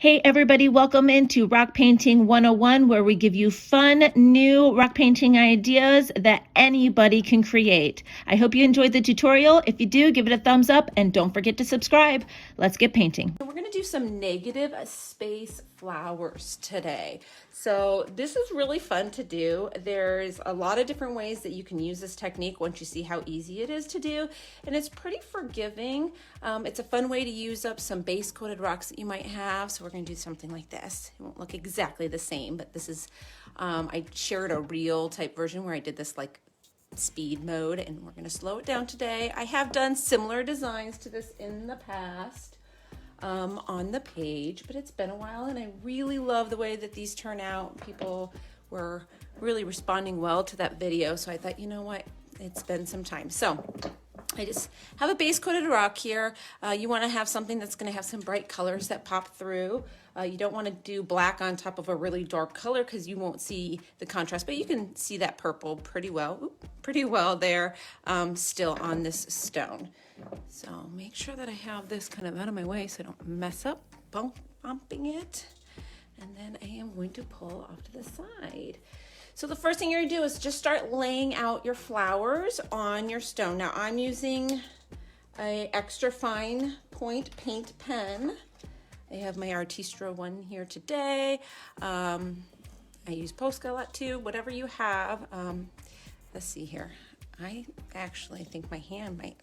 Hey everybody, welcome into Rock Painting 101, where we give you fun, new rock painting ideas that anybody can create. I hope you enjoyed the tutorial. If you do, give it a thumbs up and don't forget to subscribe. Let's get painting. We're going to do some negative space flowers today. So this is really fun to do. There's a lot of different ways that you can use this technique once you see how easy it is to do, and it's pretty forgiving. It's a fun way to use up some base coated rocks that you might have. So we're going to do something like this. It won't look exactly the same, but this is I shared a reel type version where I did this like speed mode, and we're going to slow it down today. I have done similar designs to this in the past on the page, but it's been a while, and I really love the way that these turn out. People were really responding well to that video, so I thought, you know what, it's been some time. So I just have a base coated rock here. You want to have something that's going to have some bright colors that pop through. You don't want to do black on top of a really dark color because you won't see the contrast, but you can see that purple pretty well there still on this stone. So make sure that I have this kind of out of my way so I don't mess up bumping it. And then I am going to pull off to the side. So the first thing you're gonna do is just start laying out your flowers on your stone. Now I'm using a extra fine point paint pen. I have my Artistro one here today. I use Posca a lot too, whatever you have. Let's see here. I actually think my hand might,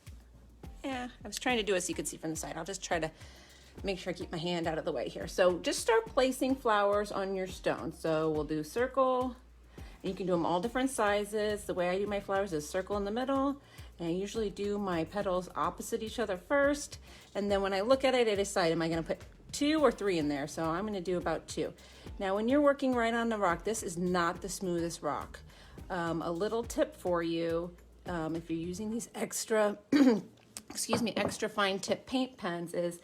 I was trying to do it so you could see from the side. I'll just try to make sure I keep my hand out of the way here. So just start placing flowers on your stone. So we'll do circle, and you can do them all different sizes. The way I do my flowers is circle in the middle, and I usually do my petals opposite each other first, and then when I look at it, I decide, am I gonna put 2 or 3 in there? So I'm gonna do about 2. Now when you're working right on the rock, this is not the smoothest rock. A little tip for you, if you're using these extra extra fine tip paint pens, is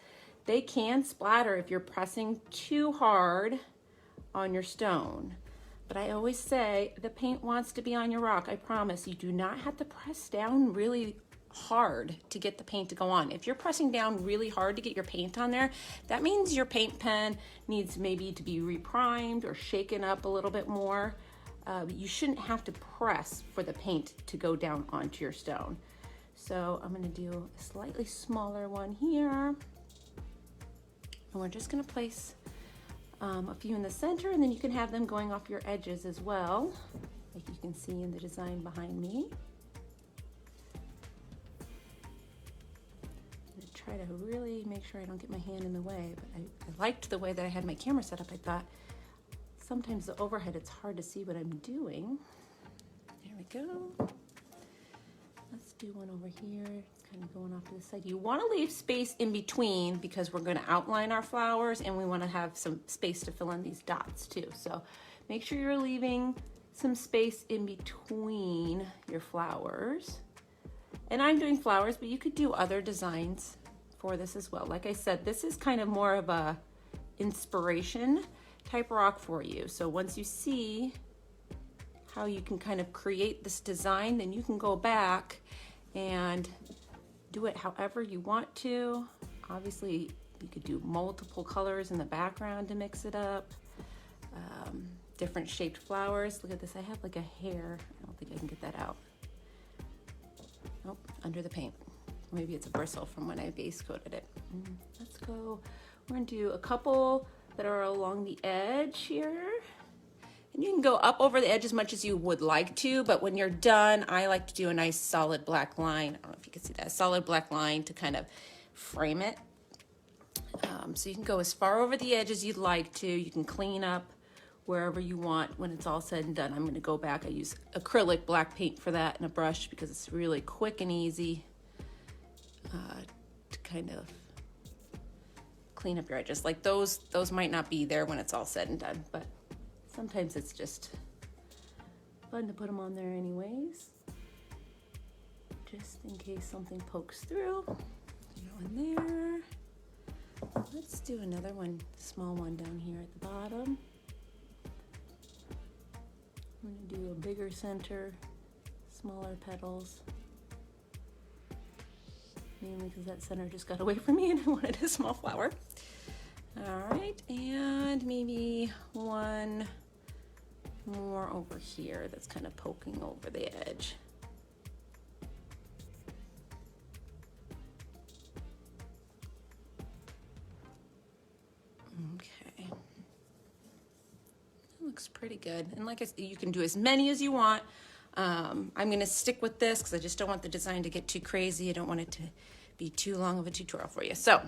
they can splatter if you're pressing too hard on your stone. But I always say the paint wants to be on your rock. I promise you do not have to press down really hard to get the paint to go on. If you're pressing down really hard to get your paint on there, that means your paint pen needs maybe to be reprimed or shaken up a little bit more. You shouldn't have to press for the paint to go down onto your stone. So I'm going to do a slightly smaller one here, and we're just going to place a few in the center, and then you can have them going off your edges as well, like you can see in the design behind me. I'm going to try to really make sure I don't get my hand in the way, but I liked the way that I had my camera set up. I thought sometimes the overhead, it's hard to see what I'm doing. There we go. Let's do one over here. It's kind of going off to the side. You want to leave space in between because we're going to outline our flowers, and we want to have some space to fill in these dots too. So make sure you're leaving some space in between your flowers. And I'm doing flowers, but you could do other designs for this as well. Like I said, this is kind of more of a inspiration type rock for you. So once you see how you can kind of create this design, then you can go back and do it however you want to. Obviously, you could do multiple colors in the background to mix it up. Different shaped flowers. Look at this, I have like a hair. I don't think I can get that out. Nope, under the paint. Maybe it's a bristle from when I base coated it. Let's go, we're gonna do a couple that are along the edge here. And you can go up over the edge as much as you would like to, but when you're done, I like to do a nice solid black line. I don't know if you can see that, a solid black line to kind of frame it. So you can go as far over the edge as you'd like to. You can clean up wherever you want when it's all said and done. I'm gonna go back. I use acrylic black paint for that and a brush because it's really quick and easy to kind of clean up your edges. Like those might not be there when it's all said and done, but sometimes it's just fun to put them on there anyways, just in case something pokes through. Go in there. Let's do another one, small one down here at the bottom. I'm going to do a bigger center, smaller petals, mainly because that center just got away from me and I wanted a small flower. All right, and more over here that's kind of poking over the edge. Okay. That looks pretty good. And like I said, you can do as many as you want. I'm going to stick with this because I just don't want the design to get too crazy. I don't want it to be too long of a tutorial for you. So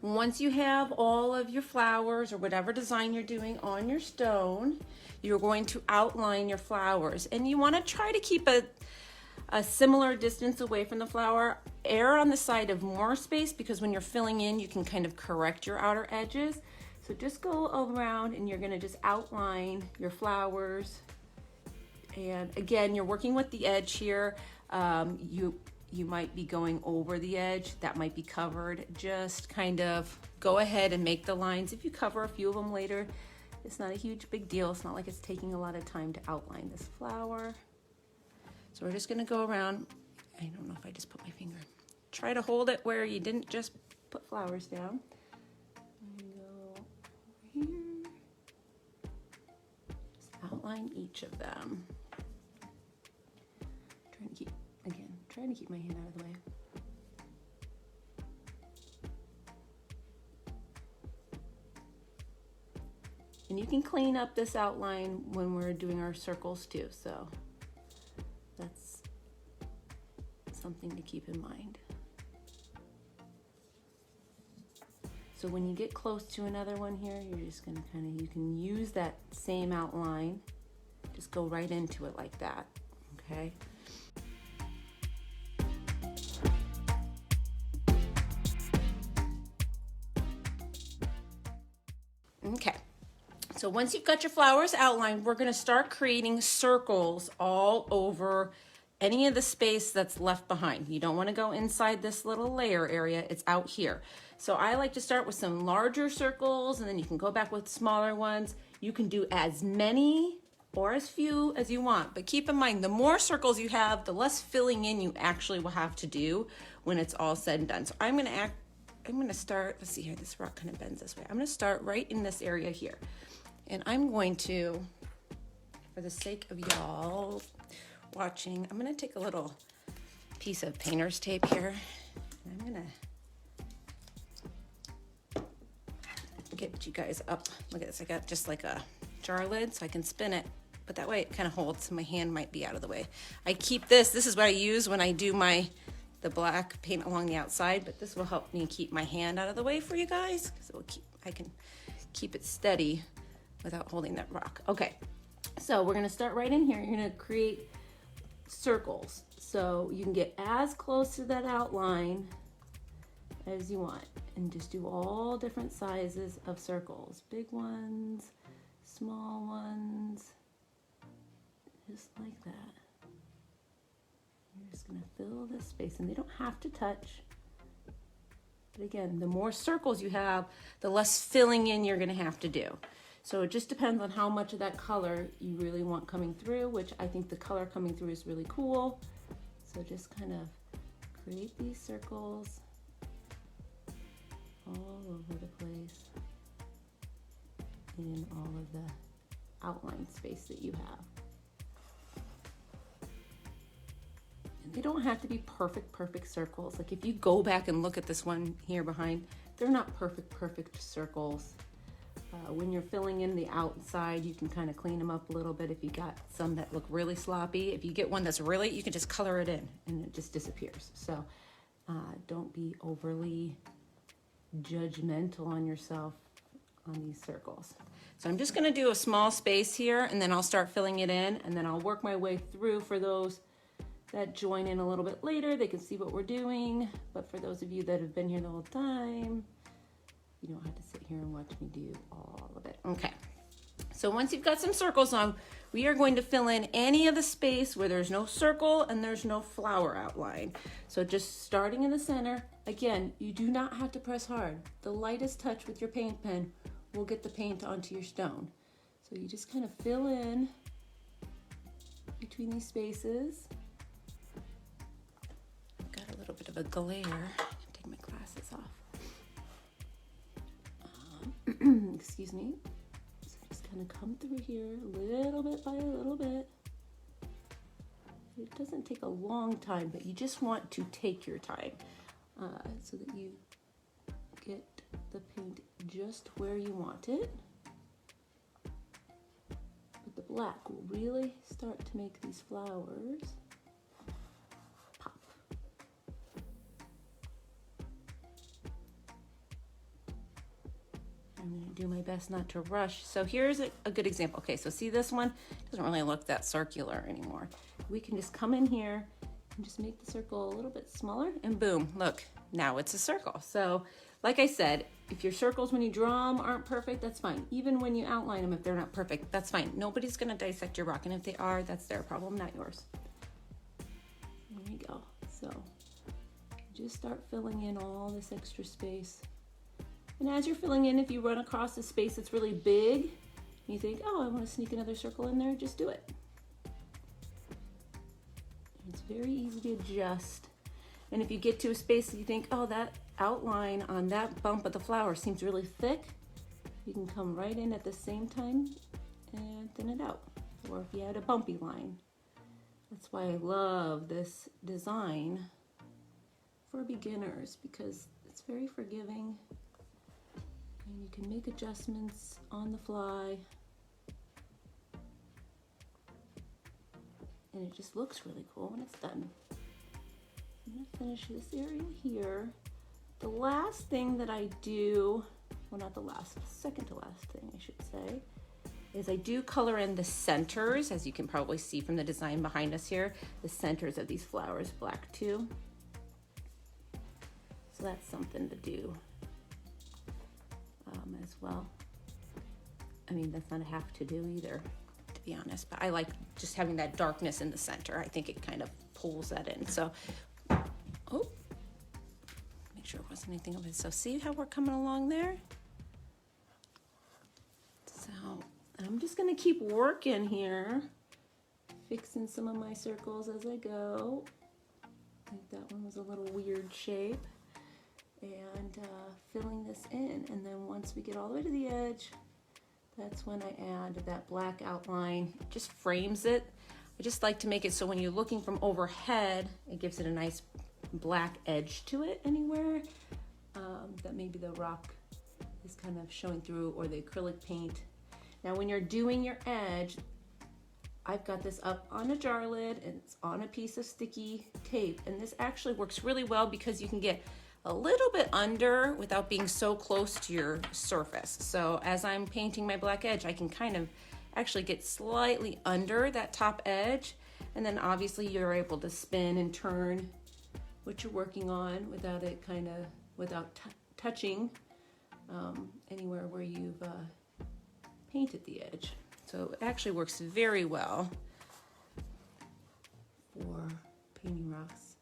once you have all of your flowers or whatever design you're doing on your stone, you're going to outline your flowers. And you want to try to keep a similar distance away from the flower. Err on the side of more space because when you're filling in, you can kind of correct your outer edges. So just go around and you're going to just outline your flowers. And again, you're working with the edge here. You might be going over the edge, that might be covered. Just kind of go ahead and make the lines. If you cover a few of them later, it's not a huge big deal. It's not like it's taking a lot of time to outline this flower. So we're just gonna go around. I don't know if I just put my finger. Try to hold it where you didn't just put flowers down. And go over here. Just outline each of them. Trying to keep my hand out of the way. And you can clean up this outline when we're doing our circles too, so that's something to keep in mind. So when you get close to another one here, you're just gonna you can use that same outline, just go right into it like that, okay? Okay, so once you've got your flowers outlined, we're going to start creating circles all over any of the space that's left behind. You don't want to go inside this little layer area, it's out here. So I like to start with some larger circles and then you can go back with smaller ones. You can do as many or as few as you want, but keep in mind the more circles you have, the less filling in you actually will have to do when it's all said and done. So I'm going to start, let's see here, this rock kind of bends this way. I'm going to start right in this area here. And I'm going to, for the sake of y'all watching, I'm going to take a little piece of painter's tape here. And I'm going to get you guys up. Look at this. I got just like a jar lid so I can spin it. But that way it kind of holds, so my hand might be out of the way. I keep this. This is what I use when I do the black paint along the outside, but this will help me keep my hand out of the way for you guys because I can keep it steady without holding that rock. Okay, so we're gonna start right in here. You're gonna create circles. So you can get as close to that outline as you want and just do all different sizes of circles. Big ones, small ones, just like that. You're just gonna fill this space and they don't have to touch. But again, the more circles you have, the less filling in you're gonna have to do. So it just depends on how much of that color you really want coming through, which I think the color coming through is really cool. So just kind of create these circles all over the place in all of the outline space that you have. And they don't have to be perfect circles. Like if you go back and look at this one here behind, they're not perfect circles. When you're filling in the outside, you can kind of clean them up a little bit if you got some that look really sloppy. If you get one that's really, you can just color it in and it just disappears. So don't be overly judgmental on yourself on these circles. So I'm just gonna do a small space here and then I'll start filling it in and then I'll work my way through for those that join in a little bit later. They can see what we're doing, but for those of you that have been here the whole time, you don't have to sit here and watch me do all of it. Okay, so once you've got some circles on, we are going to fill in any of the space where there's no circle and there's no flower outline. So just starting in the center, again, you do not have to press hard. The lightest touch with your paint pen will get the paint onto your stone. So you just kind of fill in between these spaces. I've got a little bit of a glare. Take my glasses off. Excuse me. So just kind of come through here little bit by a little bit. It doesn't take a long time, but you just want to take your time so that you get the paint just where you want it. But the black will really start to make these flowers pop. I'm going to do my best not to rush. So here's a good example. Okay, so see this one? It doesn't really look that circular anymore. We can just come in here and just make the circle a little bit smaller, and boom, look, now it's a circle. So like I said, if your circles when you draw them aren't perfect, that's fine. Even when you outline them, if they're not perfect, that's fine. Nobody's gonna dissect your rock, and if they are, that's their problem, not yours. There we go. So just start filling in all this extra space. And as you're filling in, if you run across a space that's really big, and you think, oh, I want to sneak another circle in there, just do it. It's very easy to adjust. And if you get to a space that you think, oh, that outline on that bump of the flower seems really thick, you can come right in at the same time and thin it out. Or if you had a bumpy line. That's why I love this design for beginners, because it's very forgiving. And you can make adjustments on the fly. And it just looks really cool when it's done. I'm gonna finish this area here. The last thing that I do, well, not the last, second to last thing I should say, is I do color in the centers, as you can probably see from the design behind us here, the centers of these flowers black too. So that's something to do as well. I mean, that's not a have to do either, to be honest, but I like just having that darkness in the center. I think it kind of pulls that in. So, oh, make sure it wasn't anything over. So see how we're coming along there? So I'm just gonna keep working here, fixing some of my circles as I go. I think that one was a little weird shape. And filling this in, and then once we get all the way to the edge, that's when I add that black outline. It just frames it. I just like to make it so when you're looking from overhead, it gives it a nice black edge to it anywhere that maybe the rock is kind of showing through, or the acrylic paint. Now when you're doing your edge, I've got this up on a jar lid and it's on a piece of sticky tape, and this actually works really well because you can get a little bit under without being so close to your surface. So as I'm painting my black edge, I can kind of actually get slightly under that top edge, and then obviously you're able to spin and turn what you're working on without it without touching anywhere where you've painted the edge. So it actually works very well for painting rocks.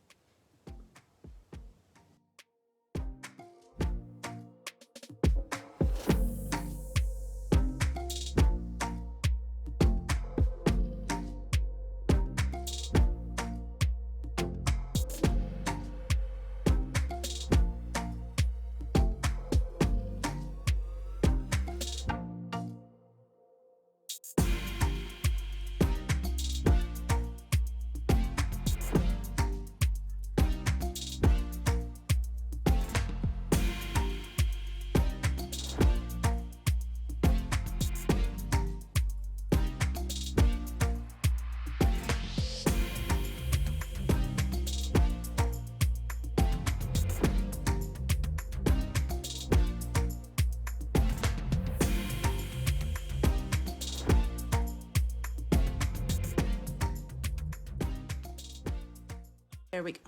There we go.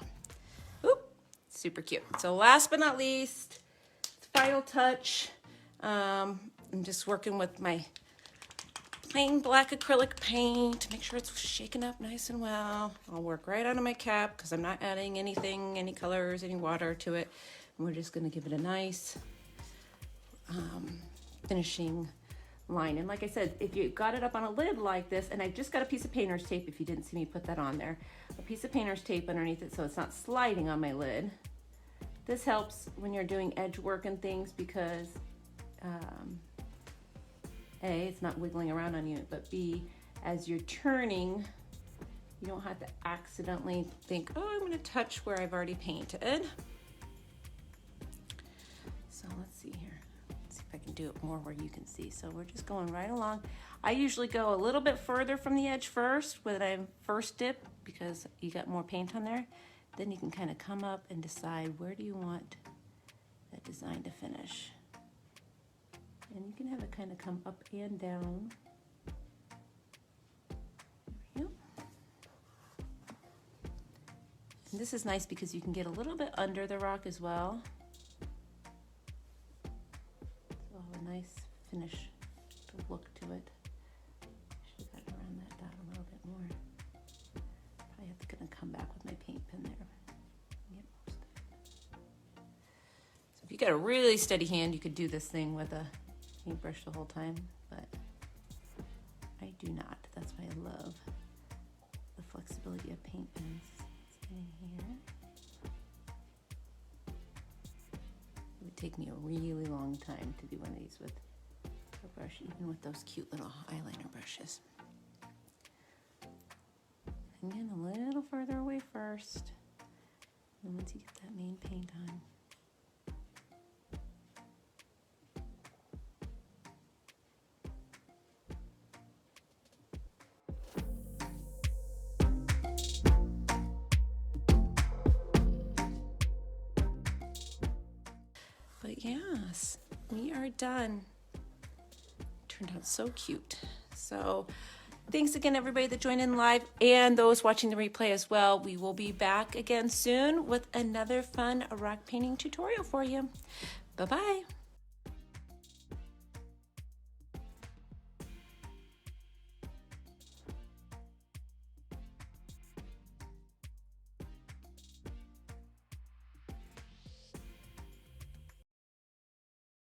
Oop, super cute. So last but not least, final touch. I'm just working with my plain black acrylic paint to make sure it's shaken up nice and well. I'll work right out of my cap because I'm not adding anything, any colors, any water to it. And we're just gonna give it a nice finishing line. And like I said, if you got it up on a lid like this, and I just got a piece of painter's tape, if you didn't see me put that on there, a piece of painter's tape underneath it so it's not sliding on my lid. This helps when you're doing edge work and things because A, it's not wiggling around on you, but B, as you're turning, you don't have to accidentally think, oh, I'm gonna touch where I've already painted. So let's see here. Let's see if I can do it more where you can see. So we're just going right along. I usually go a little bit further from the edge first when I first dip because you got more paint on there. Then you can kind of come up and decide where do you want that design to finish. And you can have it kind of come up and down. There we go. And this is nice because you can get a little bit under the rock as well. So I'll have a nice finish look to it. Should have got around that dot a little bit more. Probably have to come back with my paint pen there. Get most of it. So if you got a really steady hand, you could do this thing with a paintbrush the whole time, but I do not. That's why I love the flexibility of paint pens. Let's get in here. It would take me a really long time to do one of these with a brush, even with those cute little eyeliner brushes. Again, a little further away first, and once you get that main paint on. But yes, we are done. Turned out so cute. So thanks again, everybody that joined in live and those watching the replay as well. We will be back again soon with another fun rock painting tutorial for you. Bye-bye.